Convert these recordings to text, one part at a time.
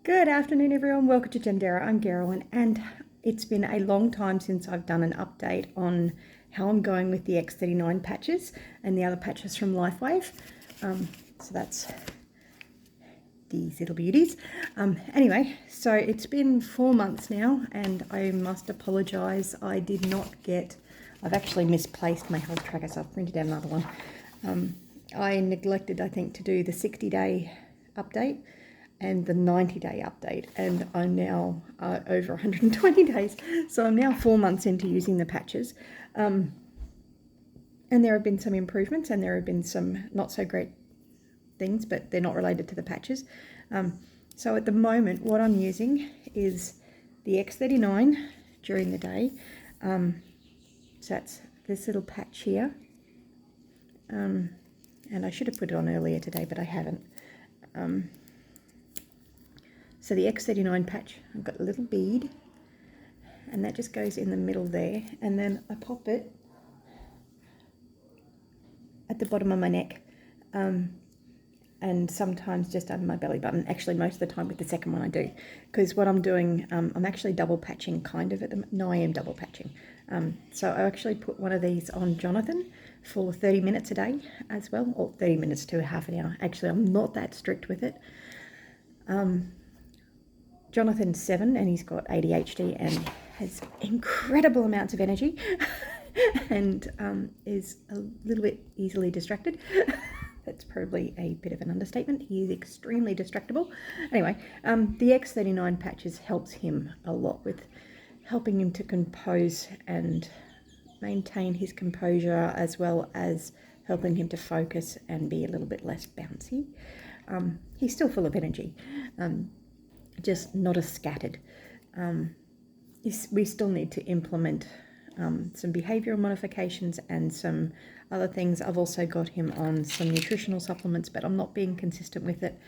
Good afternoon, everyone. Welcome to Janderra. I'm Geraldine, and it's been a long time since I've done an update on how I'm going with the X39 patches and the other patches from LifeWave. So that's these little beauties. Anyway, so it's been 4 months now, and I must apologise. I've actually misplaced my health tracker, so I've printed out another one. I neglected, I think, to do the 60-day update and the 90-day update, and I'm now over 120 days, so I'm now 4 months into using the patches, and there have been some improvements and there have been some not so great things, but they're not related to the patches. So at the moment what I'm using is the X39 during the day, so that's this little patch here, and I should have put it on earlier today, but I haven't. So the X39 patch, I've got a little bead, and that just goes in the middle there, and then I pop it at the bottom of my neck, and sometimes just under my belly button. Actually, most of the time with the second one I do, because what I'm doing, I'm actually double patching kind of no, I am double patching. So I actually put one of these on Jonathan for 30 minutes a day as well, or 30 minutes to half an hour. Actually, I'm not that strict with it. Jonathan's 7 and he's got ADHD and has incredible amounts of energy and is a little bit easily distracted. That's probably a bit of an understatement. He is extremely distractible. Anyway, the X39 patches helps him a lot with helping him to compose and maintain his composure, as well as helping him to focus and be a little bit less bouncy. He's still full of energy, just not as scattered. We still need to implement some behavioural modifications and some other things. I've also got him on some nutritional supplements, but I'm not being consistent with it.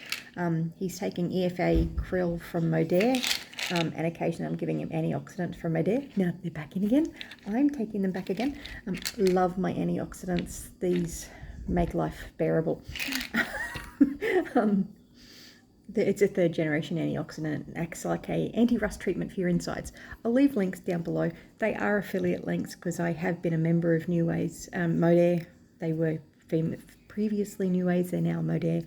He's taking EFA krill from Modere, and occasionally I'm giving him antioxidants from Modere. Now they're back in again. I'm taking them back again. Love my antioxidants. These make life bearable. It's a 3rd generation antioxidant. It acts like a anti-rust treatment for your insides. I'll leave links down below. They are affiliate links because I have been a member of New Ways. Modere, they were previously New Ways, they're now Modere.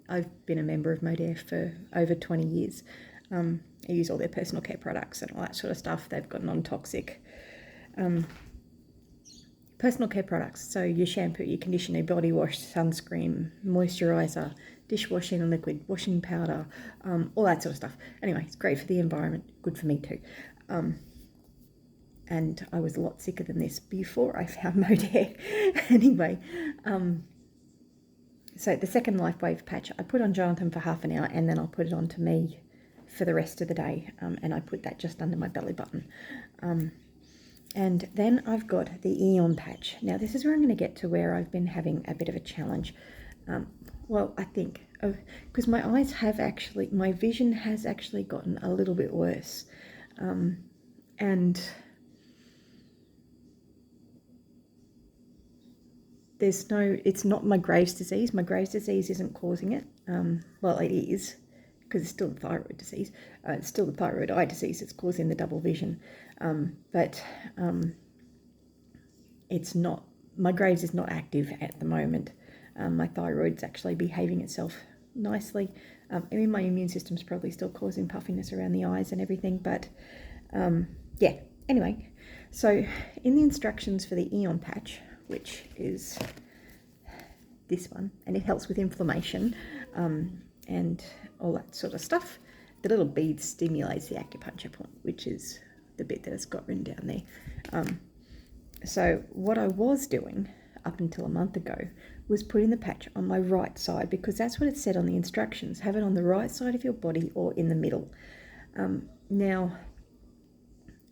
I've been a member of Modere for over 20 years. I use all their personal care products and all that sort of stuff. They've got non-toxic personal care products. So your shampoo, your conditioner, body wash, sunscreen, moisturiser, dishwashing and liquid, washing powder, all that sort of stuff. Anyway, it's great for the environment, good for me too. And I was a lot sicker than this before I found Modere. Anyway, so the second LifeWave patch I put on Jonathan for half an hour, and then I'll put it on to me for the rest of the day, and I put that just under my belly button. And then I've got the Eon patch. Now this is where I'm going to get to where I've been having a bit of a challenge. Well, I think, because my vision has actually gotten a little bit worse. And it's not my Graves' disease. My Graves' disease isn't causing it. Well, it is, because it's still the thyroid disease. It's still the thyroid eye disease that's causing the double vision. But it's not, my Graves is not active at the moment. My thyroid's actually behaving itself nicely. I mean, my immune system's probably still causing puffiness around the eyes and everything, but yeah, anyway. So in the instructions for the Eon patch, which is this one, and it helps with inflammation and all that sort of stuff, the little bead stimulates the acupuncture point, which is the bit that it's got written down there. So what I was doing up until a month ago was putting the patch on my right side, because that's what it said on the instructions. Have it on the right side of your body or in the middle. Now,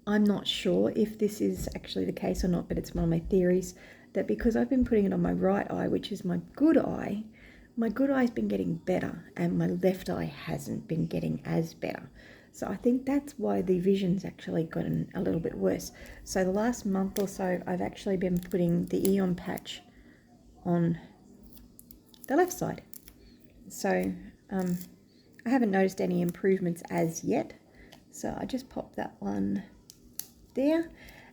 I'm not sure if this is actually the case or not, but it's one of my theories, that because I've been putting it on my right eye, which is my good eye's been getting better, and my left eye hasn't been getting as better. So I think that's why the vision's actually gotten a little bit worse. So the last month or so, I've actually been putting the Eon patch on the left side. So I haven't noticed any improvements as yet. So I just popped that one there,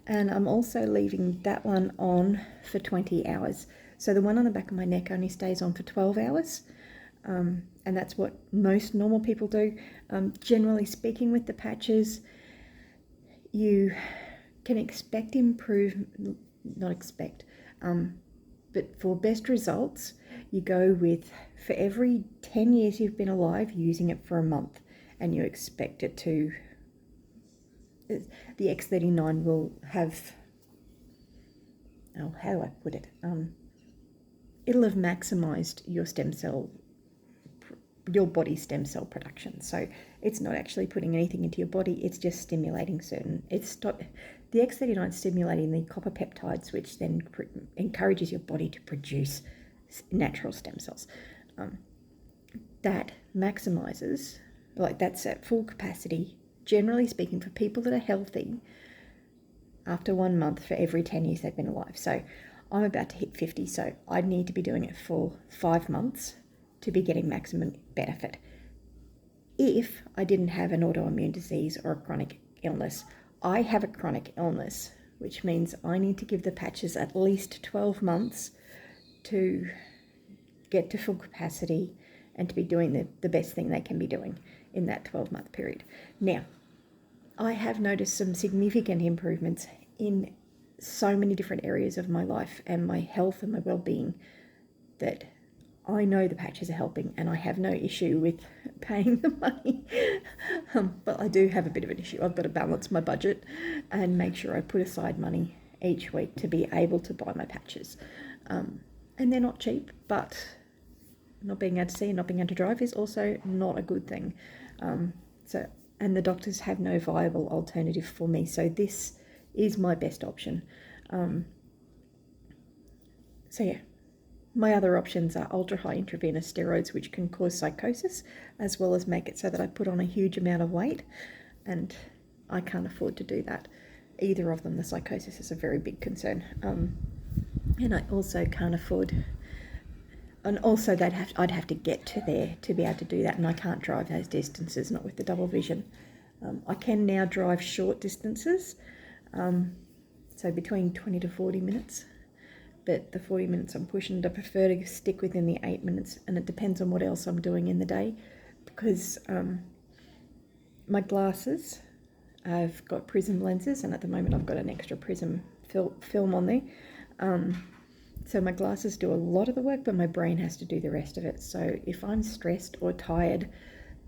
and I'm also leaving that one on for 20 hours. So the one on the back of my neck only stays on for 12 hours. And that's what most normal people do. Generally speaking, with the patches, you can expect but for best results, you go with, for every 10 years you've been alive, using it for a month, and you expect it to, the X39 will have, oh, how do I put it? It'll have maximized your your body stem cell production. So it's not actually putting anything into your body, it's just stimulating the X39 is stimulating the copper peptides, which then encourages your body to produce natural stem cells. That maximizes, like that's at full capacity, generally speaking, for people that are healthy after 1 month for every 10 years they've been alive. So I'm about to hit 50, so I'd need to be doing it for 5 months to be getting maximum benefit. If I didn't have an autoimmune disease or a chronic illness, I have a chronic illness, which means I need to give the patches at least 12 months to get to full capacity and to be doing the best thing they can be doing in that 12-month period. Now, I have noticed some significant improvements in so many different areas of my life and my health and my well-being that I know the patches are helping, and I have no issue with paying the money. But I do have a bit of an issue. I've got to balance my budget and make sure I put aside money each week to be able to buy my patches. And they're not cheap, but not being able to see and not being able to drive is also not a good thing. And the doctors have no viable alternative for me, so this is my best option. So yeah. My other options are ultra-high intravenous steroids, which can cause psychosis, as well as make it so that I put on a huge amount of weight, and I can't afford to do that. Either of them, the psychosis is a very big concern. And I also can't afford, and also I'd have to get to there to be able to do that, and I can't drive those distances, not with the double vision. I can now drive short distances, so between 20 to 40 minutes. But the 40 minutes I'm pushing, I prefer to stick within the 8 minutes, and it depends on what else I'm doing in the day, because my glasses, I've got prism lenses, and at the moment I've got an extra prism film on there. So my glasses do a lot of the work, but my brain has to do the rest of it. So if I'm stressed or tired,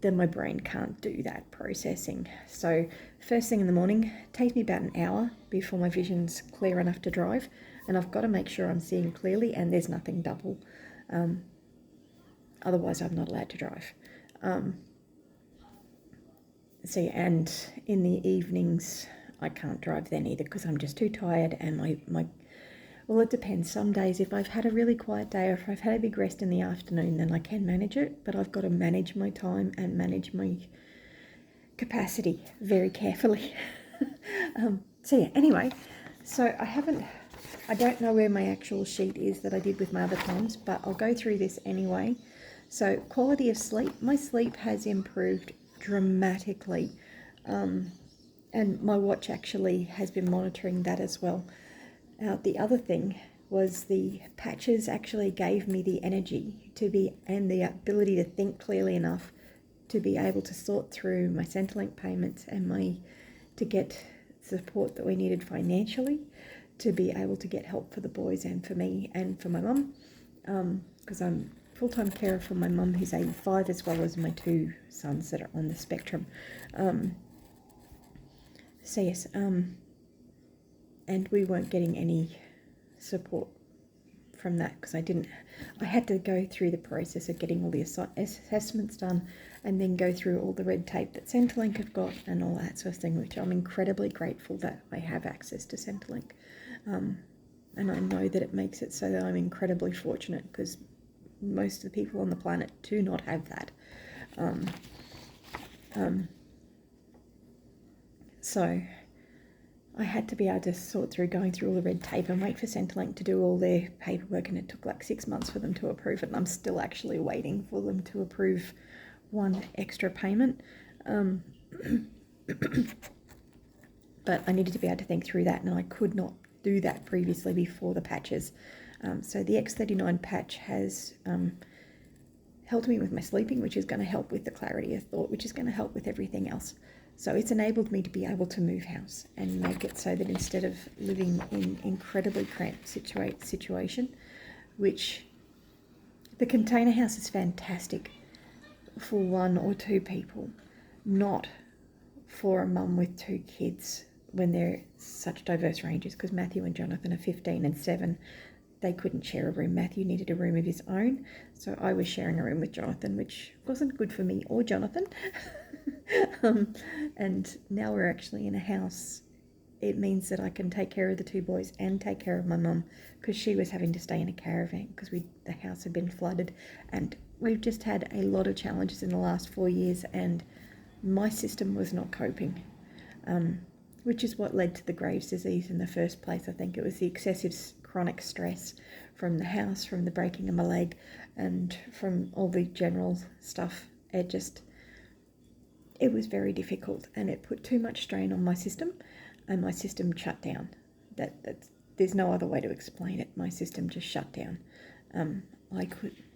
then my brain can't do that processing. So first thing in the morning, it takes me about an hour before my vision's clear enough to drive. And I've got to make sure I'm seeing clearly and there's nothing double. Otherwise, I'm not allowed to drive. And in the evenings, I can't drive then either because I'm just too tired, and well, it depends. Some days, if I've had a really quiet day or if I've had a big rest in the afternoon, then I can manage it, but I've got to manage my time and manage my capacity very carefully. Anyway, so I don't know where my actual sheet is that I did with my other times, but I'll go through this anyway. So quality of sleep, my sleep has improved dramatically, and my watch actually has been monitoring that as well. The other thing was the patches actually gave me the energy and the ability to think clearly enough to be able to sort through my Centrelink payments and to get support that we needed financially, to be able to get help for the boys and for me and for my mum, because I'm full-time carer for my mum who's 85, as well as my 2 sons that are on the spectrum. And we weren't getting any support from that because I had to go through the process of getting all the assessments done and then go through all the red tape that Centrelink have got and all that sort of thing, which I'm incredibly grateful that I have access to Centrelink. And I know that it makes it so that I'm incredibly fortunate because most of the people on the planet do not have that. So I had to be able to sort through going through all the red tape and wait for Centrelink to do all their paperwork, and it took like 6 months for them to approve it, and I'm still actually waiting for them to approve one extra payment. But I needed to be able to think through that, and I could not do that previously before the patches. So the X39 patch has helped me with my sleeping, which is going to help with the clarity of thought, which is going to help with everything else. So it's enabled me to be able to move house and make it so that instead of living in incredibly cramped situation, which the container house is fantastic for 1 or 2 people, not for a mum with 2 kids when they're such diverse ranges, because Matthew and Jonathan are 15 and 7. They couldn't share a room. Matthew needed a room of his own, so I was sharing a room with Jonathan, which wasn't good for me or Jonathan. And now we're actually in a house. It means that I can take care of the 2 boys and take care of my mum, because she was having to stay in a caravan because the house had been flooded, and we've just had a lot of challenges in the last 4 years, and my system was not coping, which is what led to the Graves' disease in the first place. I think it was the excessive chronic stress from the house, from the breaking of my leg, and from all the general stuff. It was very difficult, and it put too much strain on my system, and my system shut down. There's no other way to explain it. My system just shut down.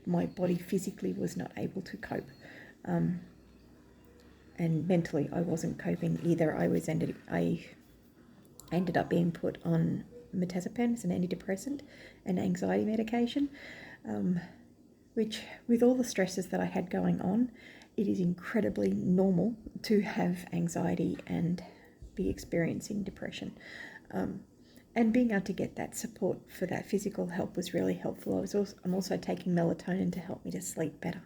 My body physically was not able to cope. And mentally I wasn't coping either. I ended up being put on mirtazapine, it's an antidepressant, and anxiety medication, which, with all the stresses that I had going on, it is incredibly normal to have anxiety and be experiencing depression. And being able to get that support for that physical help was really helpful. I'm also taking melatonin to help me to sleep better.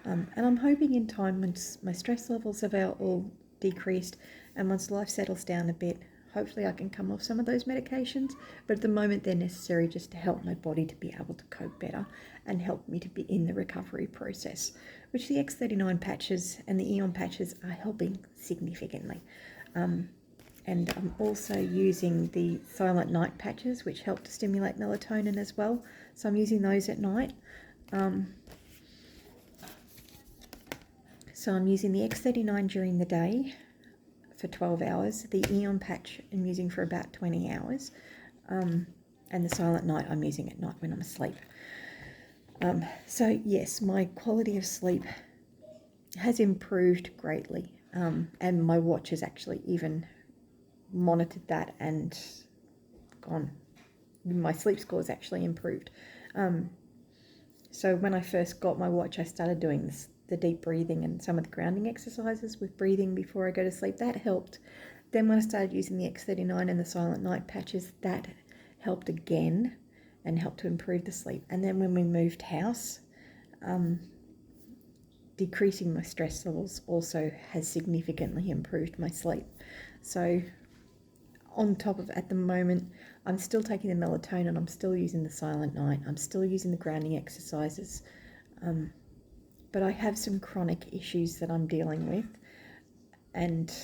And I'm hoping in time, once my stress levels have all decreased and once life settles down a bit, hopefully I can come off some of those medications. But at the moment they're necessary just to help my body to be able to cope better and help me to be in the recovery process, which the X39 patches and the Eon patches are helping significantly. And I'm also using the Silent Night patches, which help to stimulate melatonin as well. So I'm using those at night. So I'm using the X39 during the day for 12 hours. The Eon patch I'm using for about 20 hours. And the Silent Night I'm using at night when I'm asleep. So yes, my quality of sleep has improved greatly. And my watch has actually even monitored that and gone. My sleep scores actually improved. So when I first got my watch, I started doing the deep breathing and some of the grounding exercises with breathing before I go to sleep. That helped. Then when I started using the X39 and the Silent Night patches, that helped again and helped to improve the sleep. And then when we moved house, decreasing my stress levels also has significantly improved my sleep. So on top of, at the moment, I'm still taking the melatonin, I'm still using the Silent Night, I'm still using the grounding exercises, but I have some chronic issues that I'm dealing with, and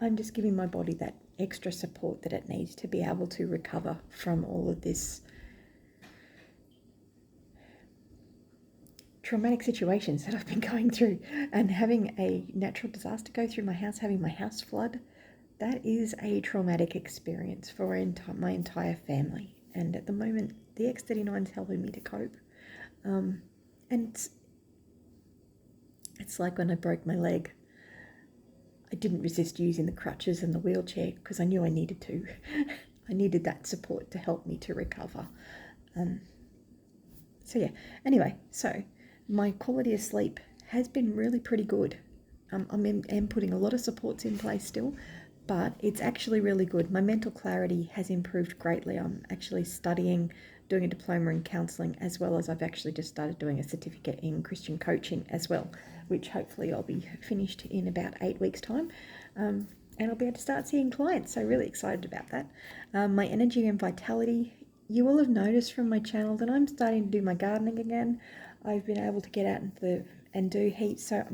I'm just giving my body that extra support that it needs to be able to recover from all of this traumatic situations that I've been going through. And having a natural disaster go through my house, having my house flood, that is a traumatic experience for my entire family. And at the moment, the X39 is helping me to cope. And it's like when I broke my leg. I didn't resist using the crutches and the wheelchair because I knew I needed to. I needed that support to help me to recover. So yeah, anyway, so my quality of sleep has been really pretty good. I'm putting a lot of supports in place still, but it's actually really good. My mental clarity has improved greatly. I'm actually studying, doing a diploma in counselling, as well as I've actually just started doing a certificate in Christian coaching as well, which hopefully I'll be finished in about 8 weeks' time. And I'll be able to start seeing clients, so really excited about that. My energy and vitality, you will have noticed from my channel that I'm starting to do my gardening again. I've been able to get out and do heaps, so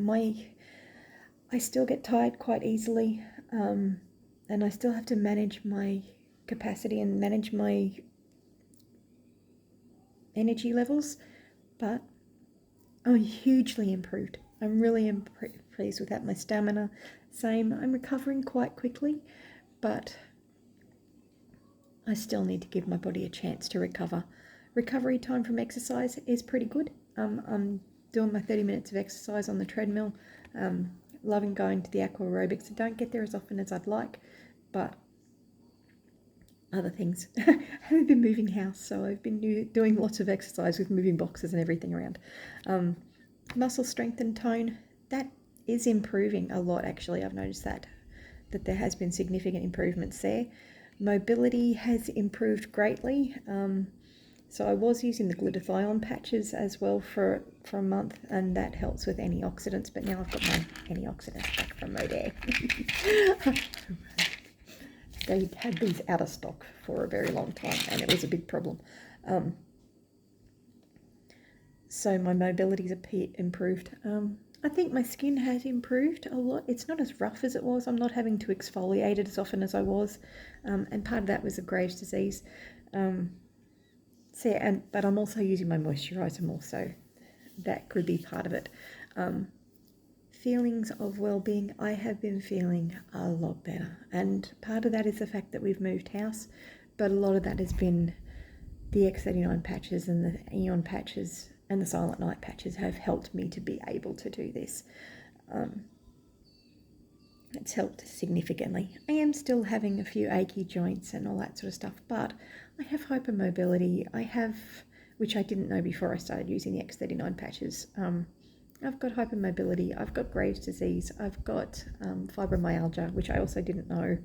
I still get tired quite easily, and I still have to manage my capacity and manage my energy levels, but I'm hugely improved. I'm really pleased with that. My stamina, same. I'm recovering quite quickly, but I still need to give my body a chance to recover. Recovery time from exercise is pretty good. I'm doing my 30 minutes of exercise on the treadmill. Loving going to the aqua aerobics. I don't get there as often as I'd like, but other things. I haven't been moving house, so I've been doing lots of exercise with moving boxes and everything around. Muscle strength and tone, that is improving a lot actually. I've noticed that there has been significant improvements there. Mobility has improved greatly. So I was using the glutathione patches as well for a month, and that helps with antioxidants, but now I've got my antioxidants back from Modere. They had these out of stock for a very long time, and it was a big problem. So my mobility's improved. I think my skin has improved a lot. It's not as rough as it was. I'm not having to exfoliate it as often as I was, and part of that was the Graves' disease. But I'm also using my moisturiser more, so that could be part of it. Feelings of well-being, I have been feeling a lot better, and part of that is the fact that we've moved house, but a lot of that has been the X39 patches and the Eon patches and the Silent Night patches have helped me to be able to do this. It's helped significantly. I am still having a few achy joints and all that sort of stuff, but I have hypermobility. I have, which I didn't know before I started using the X39 patches. I've got hypermobility, I've got Graves' disease, I've got fibromyalgia, which I also didn't know.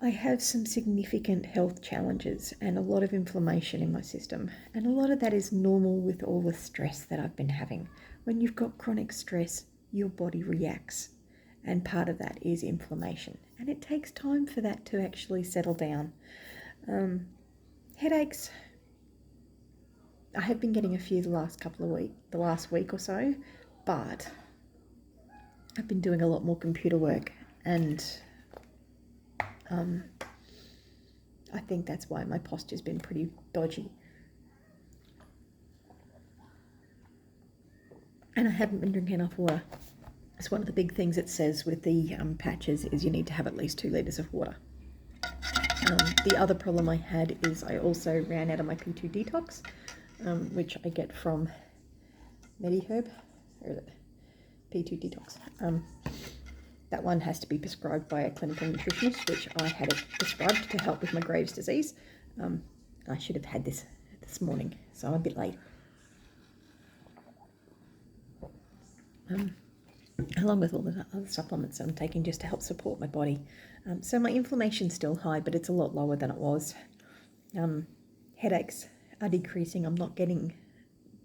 I have some significant health challenges and a lot of inflammation in my system, and a lot of that is normal with all the stress that I've been having. When you've got chronic stress, your body reacts, and part of that is inflammation, and it takes time for that to actually settle down. Headaches, I have been getting a few the last week or so, but I've been doing a lot more computer work, and I think that's why my posture's been pretty dodgy. And I haven't been drinking enough water. It's one of the big things it says with the patches is you need to have at least 2 litres of water. The other problem I had is I also ran out of my P2 detox, which I get from MediHerb, or is it P2 detox. That one has to be prescribed by a clinical nutritionist, which I had it prescribed to help with my Graves' disease. I should have had this morning, so I'm a bit late. Along with all the other supplements I'm taking just to help support my body. So my inflammation's still high, but it's a lot lower than it was. Headaches are decreasing. I'm not getting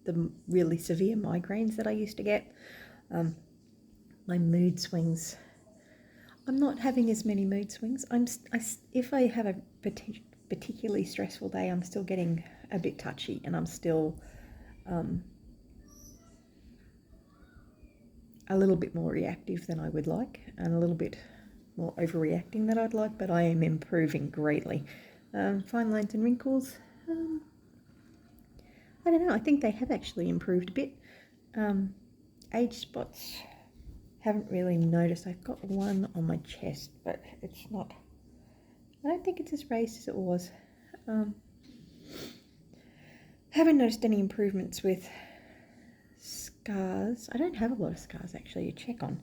the really severe migraines that I used to get. My mood swings, I'm not having as many mood swings. If I have a particularly stressful day, I'm still getting a bit touchy, and I'm still a little bit more reactive than I would like, and a little bit more overreacting than I'd like, but I am improving greatly. Fine lines and wrinkles, I don't know, I think they have actually improved a bit. Age spots, haven't really noticed. I've got one on my chest, but it's not, I don't think it's as raised as it was. Haven't noticed any improvements with scars. I don't have a lot of scars actually to check on.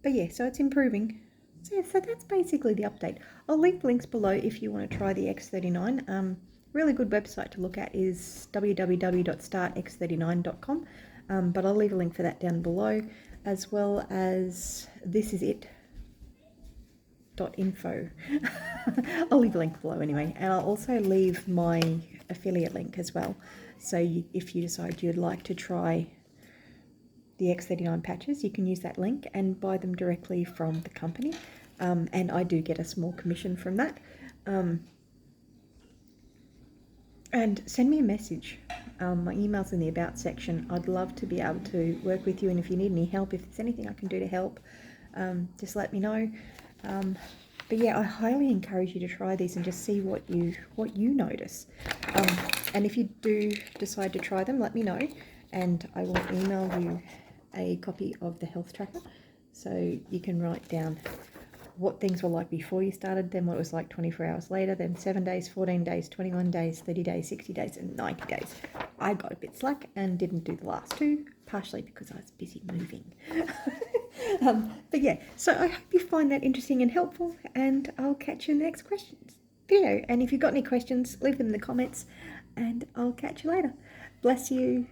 But yeah, so it's improving. So that's basically the update. I'll leave links below if you want to try the X39. Really good website to look at is www.startx39.com. But I'll leave a link for that down below, as well as thisisit.info. I'll leave a link below anyway, and I'll also leave my affiliate link as well. So if you decide you'd like to try the X39 patches, you can use that link and buy them directly from the company. And I do get a small commission from that. And send me a message. My email's in the About section. I'd love to be able to work with you, and if you need any help, if there's anything I can do to help, just let me know. But yeah, I highly encourage you to try these and just see what you notice. And if you do decide to try them, let me know. and I will email you a copy of the health tracker so you can write down what things were like before you started, then what it was like 24 hours later, then 7 days, 14 days, 21 days, 30 days, 60 days, and 90 days. I got a bit slack and didn't do the last two, partially because I was busy moving. But yeah, so I hope you find that interesting and helpful, and I'll catch you in the next video. And if you've got any questions, leave them in the comments, and I'll catch you later. Bless you.